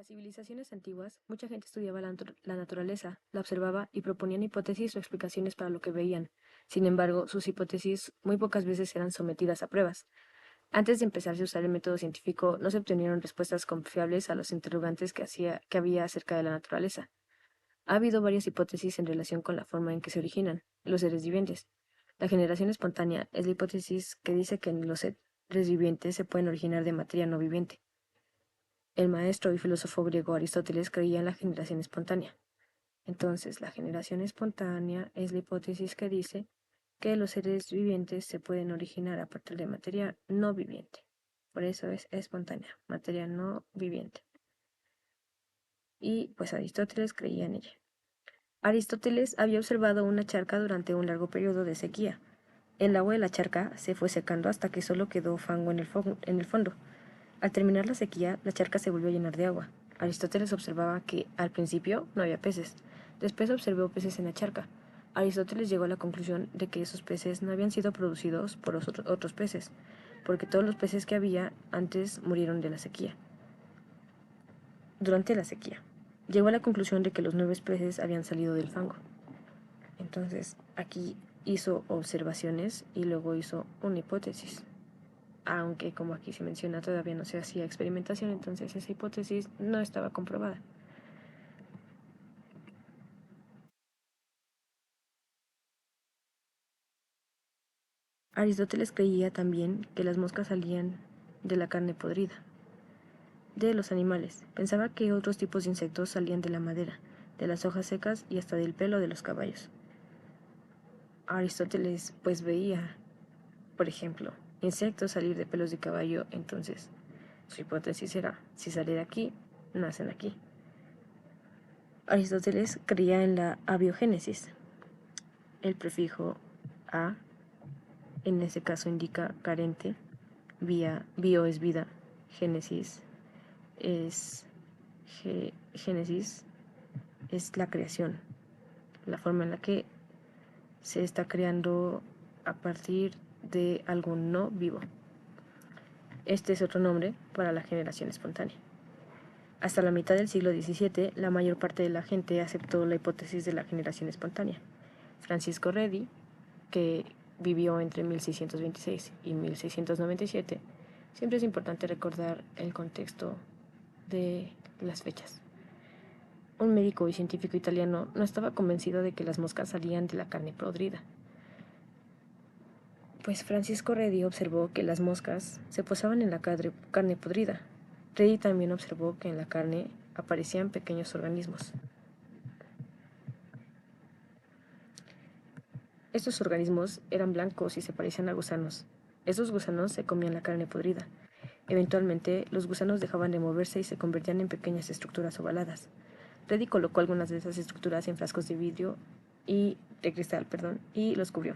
las civilizaciones antiguas, mucha gente estudiaba la naturaleza, la observaba y proponían hipótesis o explicaciones para lo que veían. Sin embargo, sus hipótesis muy pocas veces eran sometidas a pruebas. Antes de empezarse a usar el método científico, no se obtenieron respuestas confiables a los interrogantes que había acerca de la naturaleza. Ha habido varias hipótesis en relación con la forma en que se originan los seres vivientes. La generación espontánea es la hipótesis que dice que los seres vivientes se pueden originar de materia no viviente. El maestro y filósofo griego Aristóteles creía en la generación espontánea. Entonces, la generación espontánea es la hipótesis que dice que los seres vivientes se pueden originar a partir de materia no viviente. Por eso es espontánea, materia no viviente. Y pues Aristóteles creía en ella. Aristóteles había observado una charca durante un largo periodo de sequía. El agua de la charca se fue secando hasta que solo quedó fango en el fondo. Al terminar la sequía, la charca se volvió a llenar de agua. Aristóteles observaba que, al principio, no había peces. Después observó peces en la charca. Aristóteles llegó a la conclusión de que esos peces no habían sido producidos por otros peces, porque todos los peces que había antes murieron de la sequía. Durante la sequía, llegó a la conclusión de que los nuevos peces habían salido del fango. Entonces, aquí hizo observaciones y luego hizo una hipótesis. Aunque, como aquí se menciona, todavía no se hacía experimentación, entonces esa hipótesis no estaba comprobada. Aristóteles creía también que las moscas salían de la carne podrida, de los animales. Pensaba que otros tipos de insectos salían de la madera, de las hojas secas y hasta del pelo de los caballos. Aristóteles pues veía, por ejemplo, insectos salir de pelos de caballo, entonces su hipótesis era, si sale de aquí, nacen aquí. Aristóteles creía en la abiogénesis. El prefijo a, en ese caso, indica carente, bio es vida, génesis es, génesis es la creación, la forma en la que se está creando a partir de algo no vivo. Este es otro nombre para la generación espontánea. Hasta la mitad del siglo XVII, la mayor parte de la gente aceptó la hipótesis de la generación espontánea. Francisco Redi, que vivió entre 1626 y 1697, siempre es importante recordar el contexto de las fechas. Un médico y científico italiano no estaba convencido de que las moscas salían de la carne podrida. Pues Francisco Redi observó que las moscas se posaban en la carne podrida. Redi también observó que en la carne aparecían pequeños organismos. Estos organismos eran blancos y se parecían a gusanos. Estos gusanos se comían la carne podrida. Eventualmente, los gusanos dejaban de moverse y se convertían en pequeñas estructuras ovaladas. Reddy colocó algunas de esas estructuras en frascos de vidrio de cristal, y los cubrió.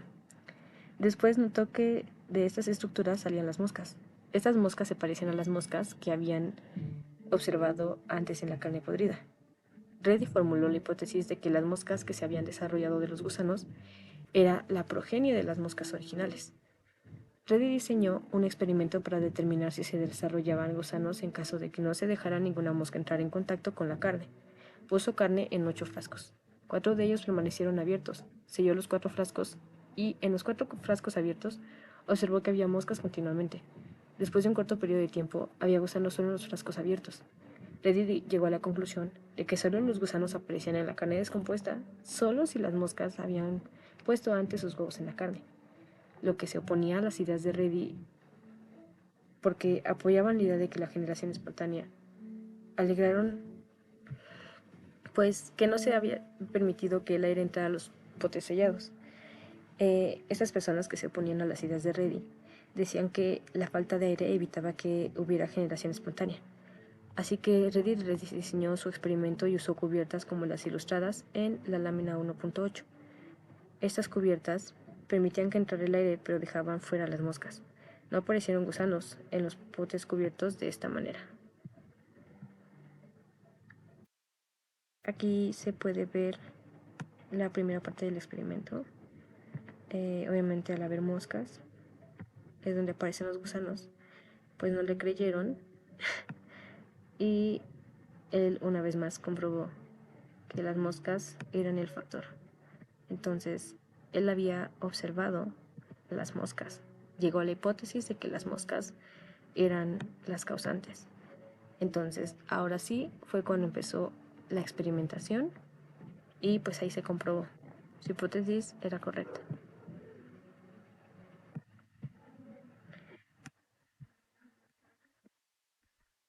Después notó que de estas estructuras salían las moscas. Estas moscas se parecían a las moscas que habían observado antes en la carne podrida. Reddy formuló la hipótesis de que las moscas que se habían desarrollado de los gusanos era la progenie de las moscas originales. Reddy diseñó un experimento para determinar si se desarrollaban gusanos en caso de que no se dejara ninguna mosca entrar en contacto con la carne. Puso carne en 8 frascos. 4 de ellos permanecieron abiertos. Selló los 4 frascos y en los 4 frascos abiertos observó que había moscas continuamente. Después de un corto periodo de tiempo, había gusanos solo en los frascos abiertos. Reddy llegó a la conclusión de que solo los gusanos aparecían en la carne descompuesta solo si las moscas habían puesto antes sus huevos en la carne, lo que se oponía a las ideas de Reddy porque apoyaban la idea de que la generación espontánea. Alegraron pues que no se había permitido que el aire entrara a los potes sellados. Estas personas que se oponían a las ideas de Reddy decían que la falta de aire evitaba que hubiera generación espontánea. Así que Reddy rediseñó su experimento y usó cubiertas como las ilustradas en la lámina 1.8. Estas cubiertas permitían que entrara el aire, pero dejaban fuera las moscas. No aparecieron gusanos en los potes cubiertos de esta manera. Aquí se puede ver la primera parte del experimento. Obviamente al haber moscas es donde aparecen los gusanos, pues no le creyeron y él una vez más comprobó que las moscas eran el factor. Entonces, él había observado las moscas. Llegó a la hipótesis de que las moscas eran las causantes. Entonces, ahora sí fue cuando empezó la experimentación y pues ahí se comprobó. Su hipótesis era correcta.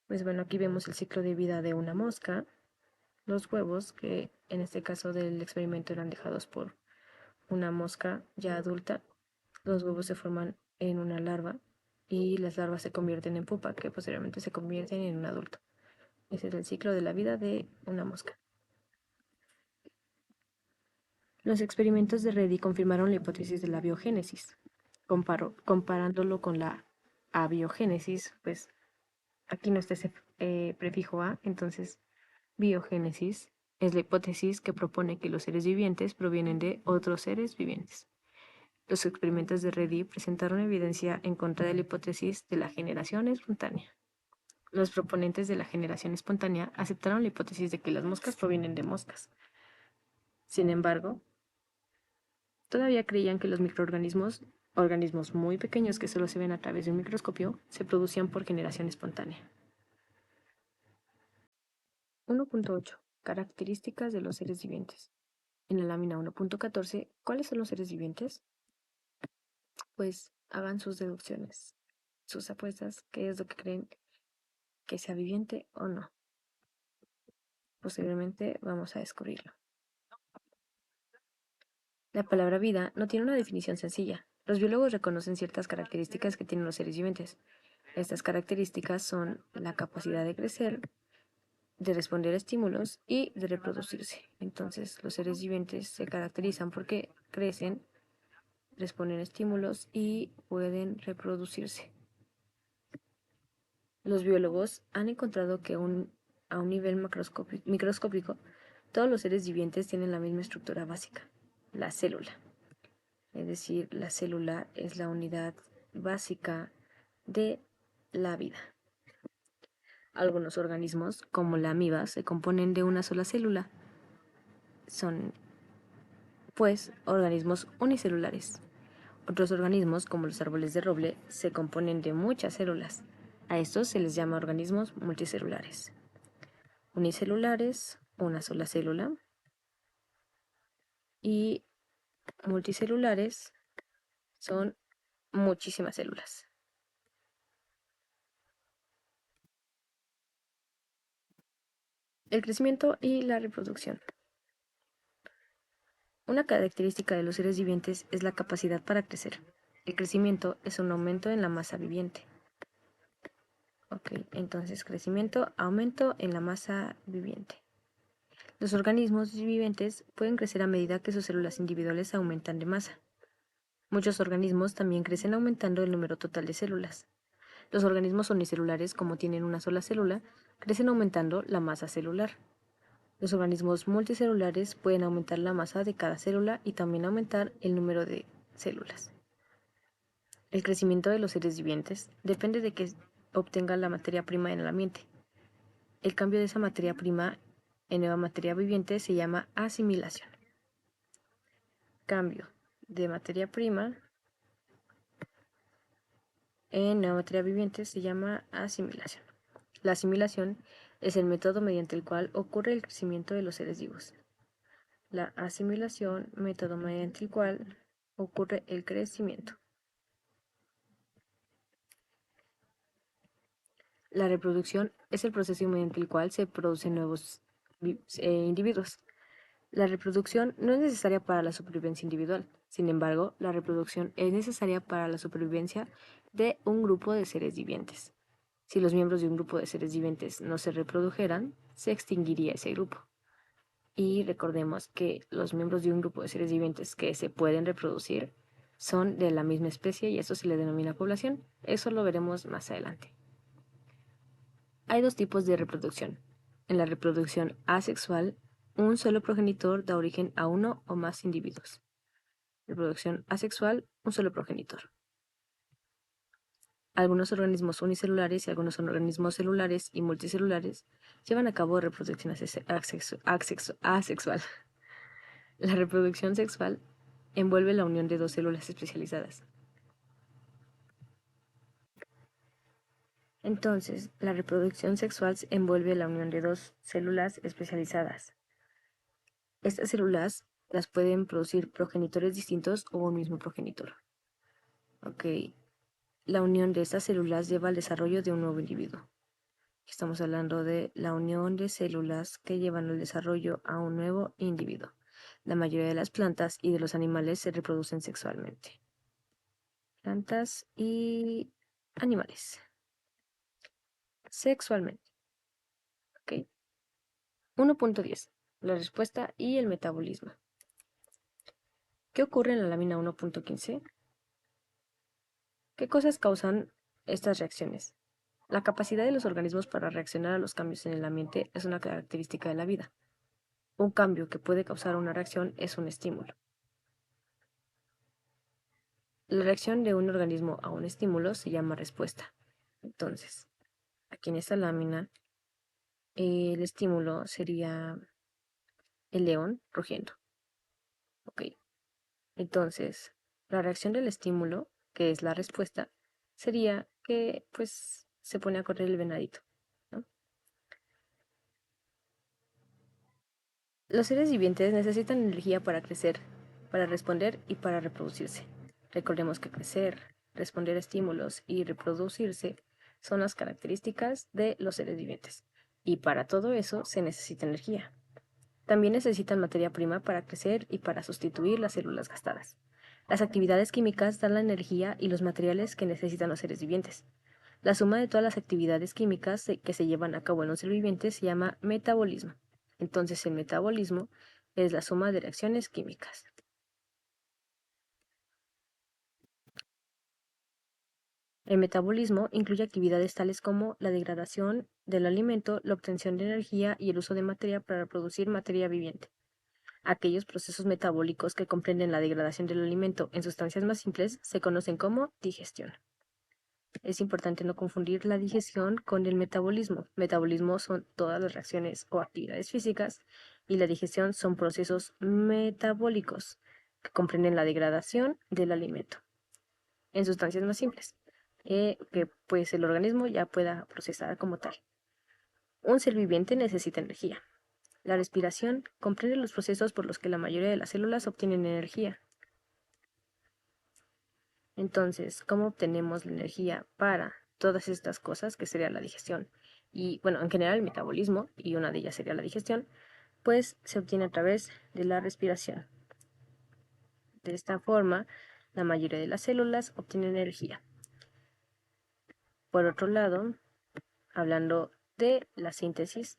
Pues bueno, aquí vemos el ciclo de vida de una mosca. Los huevos, que en este caso del experimento eran dejados por una mosca ya adulta, los huevos se forman en una larva y las larvas se convierten en pupa, que posteriormente se convierten en un adulto. Ese es el ciclo de la vida de una mosca. Los experimentos de Reddy confirmaron la hipótesis de la biogénesis. Comparándolo con la abiogénesis, pues aquí no está ese prefijo a, entonces biogénesis es la hipótesis que propone que los seres vivientes provienen de otros seres vivientes. Los experimentos de Reddy presentaron evidencia en contra de la hipótesis de la generación espontánea. Los proponentes de la generación espontánea aceptaron la hipótesis de que las moscas provienen de moscas. Sin embargo, todavía creían que los microorganismos, organismos muy pequeños que solo se ven a través de un microscopio, se producían por generación espontánea. 1.8. Características de los seres vivientes. En la lámina 1.14, ¿cuáles son los seres vivientes? Pues hagan sus deducciones, sus apuestas, qué es lo que creen que sea viviente o no. Posiblemente vamos a descubrirlo. La palabra vida no tiene una definición sencilla. Los biólogos reconocen ciertas características que tienen los seres vivientes. Estas características son la capacidad de crecer, de responder a estímulos y de reproducirse. Entonces, los seres vivientes se caracterizan porque crecen, responden a estímulos y pueden reproducirse. Los biólogos han encontrado que a un nivel microscópico, todos los seres vivientes tienen la misma estructura básica, la célula. Es decir, la célula es la unidad básica de la vida. Algunos organismos, como la amiba, se componen de una sola célula. Son, pues, organismos unicelulares. Otros organismos, como los árboles de roble, se componen de muchas células. A estos se les llama organismos multicelulares. Unicelulares, una sola célula, y multicelulares son muchísimas células. El crecimiento y la reproducción. Una característica de los seres vivientes es la capacidad para crecer. El crecimiento es un aumento en la masa viviente. Ok, entonces crecimiento, aumento en la masa viviente. Los organismos vivientes pueden crecer a medida que sus células individuales aumentan de masa. Muchos organismos también crecen aumentando el número total de células. Los organismos unicelulares, como tienen una sola célula, crecen aumentando la masa celular. Los organismos multicelulares pueden aumentar la masa de cada célula y también aumentar el número de células. El crecimiento de los seres vivientes depende de que obtenga la materia prima en el ambiente. El cambio de esa materia prima en nueva materia viviente se llama asimilación. Cambio de materia prima en nueva materia viviente se llama asimilación. La asimilación es el método mediante el cual ocurre el crecimiento de los seres vivos. La asimilación, método mediante el cual ocurre el crecimiento. La reproducción es el proceso mediante el cual se producen nuevos individuos. La reproducción no es necesaria para la supervivencia individual. Sin embargo, la reproducción es necesaria para la supervivencia de un grupo de seres vivientes. Si los miembros de un grupo de seres vivientes no se reprodujeran, se extinguiría ese grupo. Y recordemos que los miembros de un grupo de seres vivientes que se pueden reproducir son de la misma especie y eso se le denomina población. Eso lo veremos más adelante. Hay dos tipos de reproducción. En la reproducción asexual, un solo progenitor da origen a uno o más individuos. Reproducción asexual, un solo progenitor. Algunos organismos unicelulares y algunos organismos celulares y multicelulares llevan a cabo reproducción asexual. La reproducción sexual envuelve la unión de dos células especializadas. Entonces, la reproducción sexual envuelve la unión de dos células especializadas. Estas células las pueden producir progenitores distintos o un mismo progenitor. Ok, la unión de estas células lleva al desarrollo de un nuevo individuo. Estamos hablando de la unión de células que llevan al desarrollo a un nuevo individuo. La mayoría de las plantas y de los animales se reproducen sexualmente. Plantas y animales. Sexualmente. Ok. 1.10. La respuesta y el metabolismo. ¿Qué ocurre en la lámina 1.15? ¿Qué cosas causan estas reacciones? La capacidad de los organismos para reaccionar a los cambios en el ambiente es una característica de la vida. Un cambio que puede causar una reacción es un estímulo. La reacción de un organismo a un estímulo se llama respuesta. Entonces, aquí en esta lámina, el estímulo sería el león rugiendo. Ok. Entonces, la reacción del estímulo, que es la respuesta, sería que, pues, se pone a correr el venadito, ¿no? Los seres vivientes necesitan energía para crecer, para responder y para reproducirse. Recordemos que crecer, responder a estímulos y reproducirse son las características de los seres vivientes. Y para todo eso se necesita energía. También necesitan materia prima para crecer y para sustituir las células gastadas. Las actividades químicas dan la energía y los materiales que necesitan los seres vivientes. La suma de todas las actividades químicas que se llevan a cabo en un ser viviente se llama metabolismo. Entonces el metabolismo es la suma de reacciones químicas. El metabolismo incluye actividades tales como la degradación del alimento, la obtención de energía y el uso de materia para producir materia viviente. Aquellos procesos metabólicos que comprenden la degradación del alimento en sustancias más simples se conocen como digestión. Es importante no confundir la digestión con el metabolismo. Metabolismo son todas las reacciones o actividades físicas y la digestión son procesos metabólicos que comprenden la degradación del alimento en sustancias más simples, que pues el organismo ya pueda procesar como tal. Un ser viviente necesita energía. La respiración comprende los procesos por los que la mayoría de las células obtienen energía. Entonces, ¿cómo obtenemos la energía para todas estas cosas, que sería la digestión? Y bueno, en general el metabolismo, y una de ellas sería la digestión, pues se obtiene a través de la respiración. De esta forma, la mayoría de las células obtienen energía. Por otro lado, hablando de la síntesis,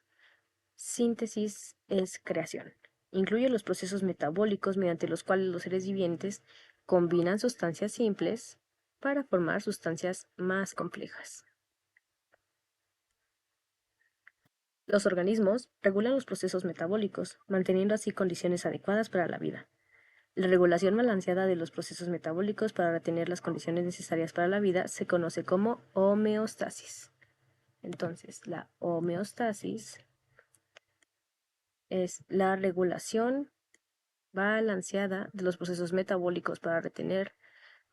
síntesis es creación. Incluye los procesos metabólicos mediante los cuales los seres vivientes combinan sustancias simples para formar sustancias más complejas. Los organismos regulan los procesos metabólicos, manteniendo así condiciones adecuadas para la vida. La regulación balanceada de los procesos metabólicos para retener las condiciones necesarias para la vida se conoce como homeostasis. Entonces, la homeostasis es la regulación balanceada de los procesos metabólicos para retener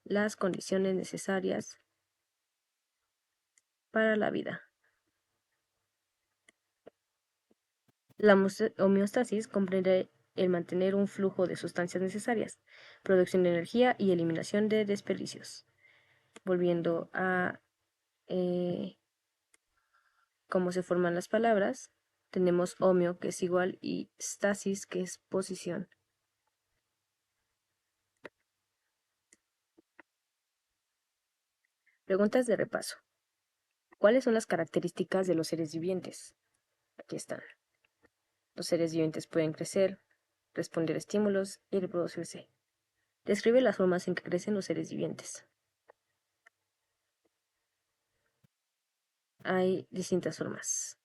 las condiciones necesarias para la vida. La homeostasis comprende el mantener un flujo de sustancias necesarias, producción de energía y eliminación de desperdicios. Volviendo a cómo se forman las palabras, tenemos homeo, que es igual, y stasis, que es posición. Preguntas de repaso. ¿Cuáles son las características de los seres vivientes? Aquí están. Los seres vivientes pueden crecer, responder a estímulos y reproducirse. Describe las formas en que crecen los seres vivientes. Hay distintas formas.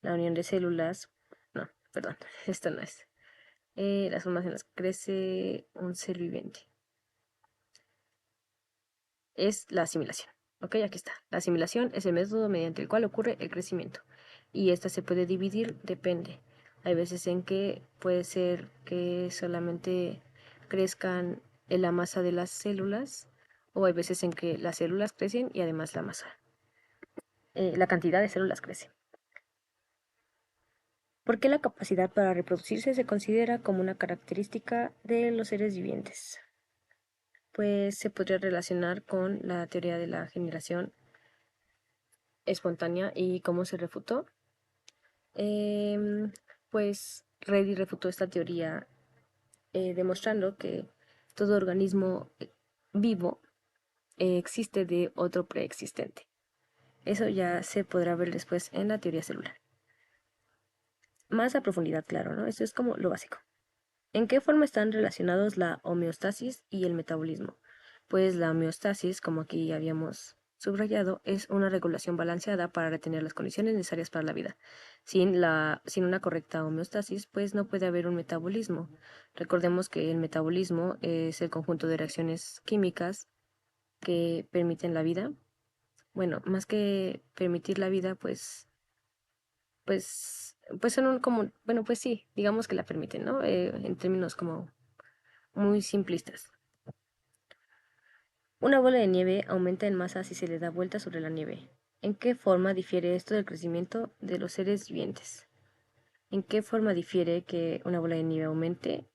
La unión de células, no, perdón, esto no es. Las formas en las que crece un ser viviente. Es la asimilación. Ok, aquí está. La asimilación es el método mediante el cual ocurre el crecimiento. Y esta se puede dividir, depende. Hay veces en que puede ser que solamente crezcan en la masa de las células, o hay veces en que las células crecen y además la masa. La cantidad de células crece. ¿Por qué la capacidad para reproducirse se considera como una característica de los seres vivientes? Pues se podría relacionar con la teoría de la generación espontánea y cómo se refutó. Em, pues Reddy refutó esta teoría demostrando que todo organismo vivo existe de otro preexistente. Eso ya se podrá ver después en la teoría celular. Más a profundidad, claro, ¿no? Eso es como lo básico. ¿En qué forma están relacionados la homeostasis y el metabolismo? Pues la homeostasis, como aquí habíamos subrayado, es una regulación balanceada para retener las condiciones necesarias para la vida. Sin una correcta homeostasis, pues no puede haber un metabolismo. Recordemos que el metabolismo es el conjunto de reacciones químicas que permiten la vida. Bueno, más que permitir la vida, pues son como, bueno, pues sí, digamos que la permiten, ¿no? En términos como muy simplistas. Una bola de nieve aumenta en masa si se le da vuelta sobre la nieve. ¿En qué forma difiere esto del crecimiento de los seres vivientes? ¿En qué forma difiere que una bola de nieve aumente?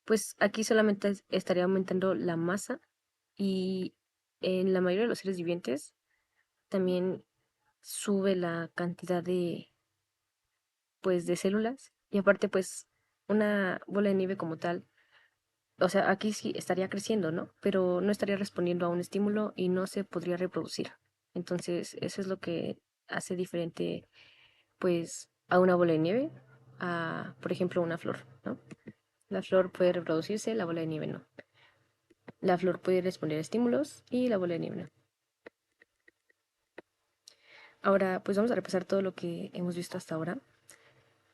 Pues aquí solamente estaría aumentando la masa y en la mayoría de los seres vivientes también sube la cantidad de células y aparte pues una bola de nieve como tal, o sea, aquí sí estaría creciendo, ¿no? Pero no estaría respondiendo a un estímulo y no se podría reproducir. Entonces, eso es lo que hace diferente, pues, a una bola de nieve a, por ejemplo, una flor, ¿no? La flor puede reproducirse, la bola de nieve no. La flor puede responder a estímulos y la bola de nieve no. Ahora, pues vamos a repasar todo lo que hemos visto hasta ahora.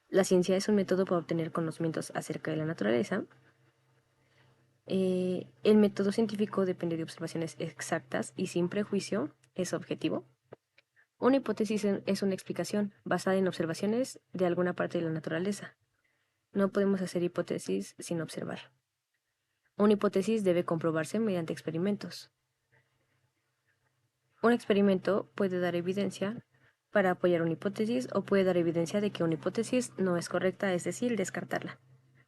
La ciencia es un método para obtener conocimientos acerca de la naturaleza. El método científico depende de observaciones exactas y sin prejuicio, es objetivo. Una hipótesis es una explicación basada en observaciones de alguna parte de la naturaleza. No podemos hacer hipótesis sin observar. Una hipótesis debe comprobarse mediante experimentos. Un experimento puede dar evidencia para apoyar una hipótesis o puede dar evidencia de que una hipótesis no es correcta, es decir, descartarla.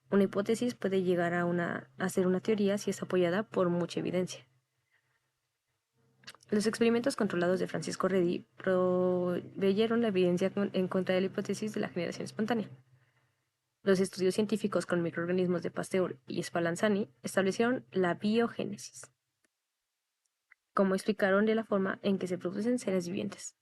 Una hipótesis puede llegar a ser una teoría si es apoyada por mucha evidencia. Los experimentos controlados de Francisco Redi proveyeron la evidencia en contra de la hipótesis de la generación espontánea. Los estudios científicos con microorganismos de Pasteur y Spallanzani establecieron la biogénesis, como explicaron de la forma en que se producen seres vivientes.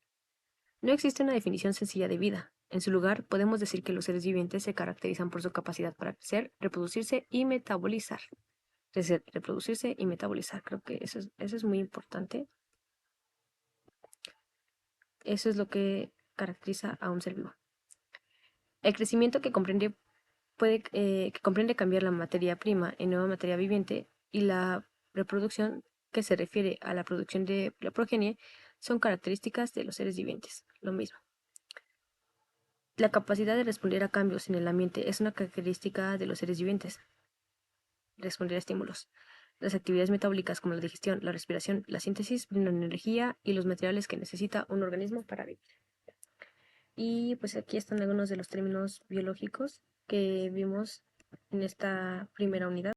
No existe una definición sencilla de vida. En su lugar, podemos decir que los seres vivientes se caracterizan por su capacidad para crecer, reproducirse y metabolizar. Crecer, reproducirse y metabolizar. Creo que eso es muy importante. Eso es lo que caracteriza a un ser vivo. El crecimiento que comprende cambiar la materia prima en nueva materia viviente y la reproducción que se refiere a la producción de la progenie son características de los seres vivientes. Lo mismo. La capacidad de responder a cambios en el ambiente es una característica de los seres vivientes. Responder a estímulos. Las actividades metabólicas como la digestión, la respiración, la síntesis brindan energía y los materiales que necesita un organismo para vivir. Y pues aquí están algunos de los términos biológicos que vimos en esta primera unidad.